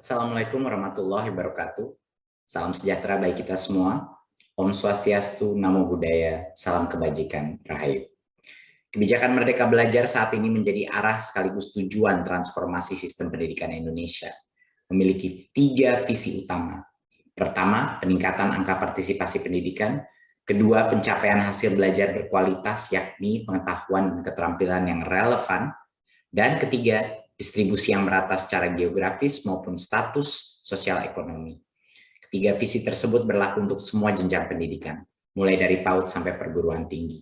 Assalamualaikum warahmatullahi wabarakatuh. Salam sejahtera bagi kita semua. Om Swastiastu, Namo Buddhaya, salam kebajikan, Rahayu. Kebijakan Merdeka Belajar saat ini menjadi arah sekaligus tujuan transformasi sistem pendidikan Indonesia. Memiliki 3 visi utama. Pertama, peningkatan angka partisipasi pendidikan. Kedua, pencapaian hasil belajar berkualitas, yakni pengetahuan dan keterampilan yang relevan. Dan ketiga, distribusi yang merata secara geografis maupun status sosial ekonomi. Ketiga visi tersebut berlaku untuk semua jenjang pendidikan, mulai dari PAUD sampai perguruan tinggi.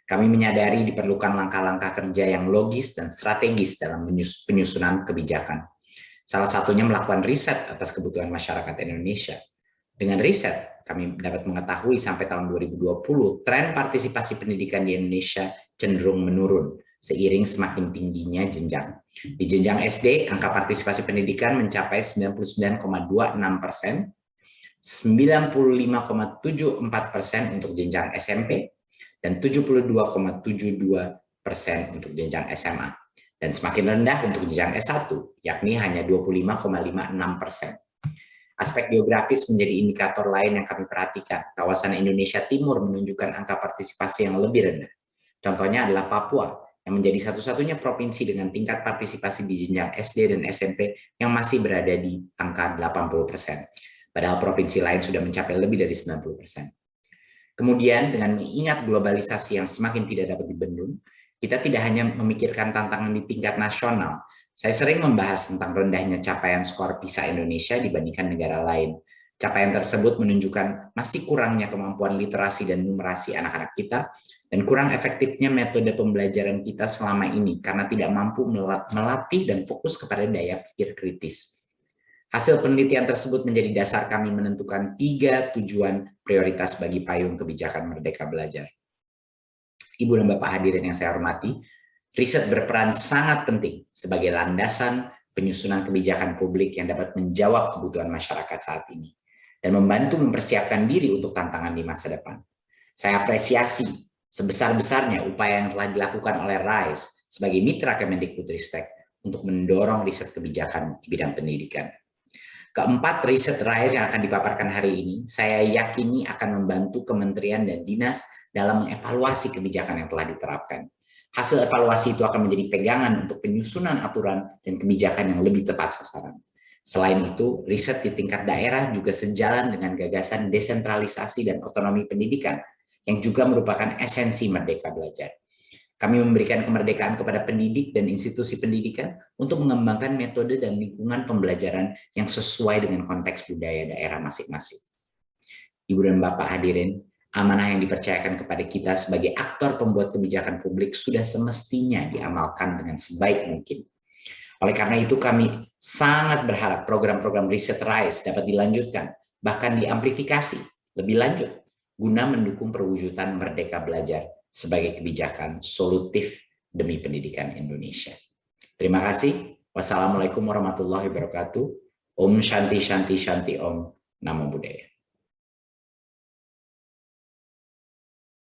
Kami menyadari diperlukan langkah-langkah kerja yang logis dan strategis dalam penyusunan kebijakan. Salah satunya melakukan riset atas kebutuhan masyarakat Indonesia. Dengan riset, kami dapat mengetahui sampai tahun 2020, tren partisipasi pendidikan di Indonesia cenderung menurun, seiring semakin tingginya jenjang. Di jenjang SD, angka partisipasi pendidikan mencapai 99,26%, 95,74% untuk jenjang SMP, dan 72,72% untuk jenjang SMA. Dan semakin rendah untuk jenjang S1, yakni hanya 25,56%. Aspek geografis menjadi indikator lain yang kami perhatikan. Kawasan Indonesia Timur menunjukkan angka partisipasi yang lebih rendah. Contohnya adalah Papua, yang menjadi satu-satunya provinsi dengan tingkat partisipasi di jenjang SD dan SMP yang masih berada di angka 80%. Padahal provinsi lain sudah mencapai lebih dari 90%. Kemudian dengan mengingat globalisasi yang semakin tidak dapat dibendung, kita tidak hanya memikirkan tantangan di tingkat nasional. Saya sering membahas tentang rendahnya capaian skor PISA Indonesia dibandingkan negara lain. Capaian tersebut menunjukkan masih kurangnya kemampuan literasi dan numerasi anak-anak kita, dan kurang efektifnya metode pembelajaran kita selama ini karena tidak mampu melatih dan fokus kepada daya pikir kritis. Hasil penelitian tersebut menjadi dasar kami menentukan 3 tujuan prioritas bagi payung kebijakan Merdeka Belajar. Ibu dan Bapak hadirin yang saya hormati, riset berperan sangat penting sebagai landasan penyusunan kebijakan publik yang dapat menjawab kebutuhan masyarakat saat ini dan membantu mempersiapkan diri untuk tantangan di masa depan. Saya apresiasi sebesar-besarnya upaya yang telah dilakukan oleh RISE sebagai mitra Kemendikbudristek untuk mendorong riset kebijakan di bidang pendidikan. Keempat, riset RISE yang akan dipaparkan hari ini, saya yakini akan membantu kementerian dan dinas dalam mengevaluasi kebijakan yang telah diterapkan. Hasil evaluasi itu akan menjadi pegangan untuk penyusunan aturan dan kebijakan yang lebih tepat sasaran. Selain itu, riset di tingkat daerah juga sejalan dengan gagasan desentralisasi dan otonomi pendidikan, yang juga merupakan esensi Merdeka Belajar. Kami memberikan kemerdekaan kepada pendidik dan institusi pendidikan untuk mengembangkan metode dan lingkungan pembelajaran yang sesuai dengan konteks budaya daerah masing-masing. Ibu dan Bapak hadirin, amanah yang dipercayakan kepada kita sebagai aktor pembuat kebijakan publik sudah semestinya diamalkan dengan sebaik mungkin. Oleh karena itu, kami sangat berharap program-program riset RISE dapat dilanjutkan, bahkan diamplifikasi lebih lanjut, guna mendukung perwujudan Merdeka Belajar sebagai kebijakan solutif demi pendidikan Indonesia. Terima kasih. Wassalamualaikum warahmatullahi wabarakatuh. Om Shanti Shanti Shanti Om. Namo Buddhaya.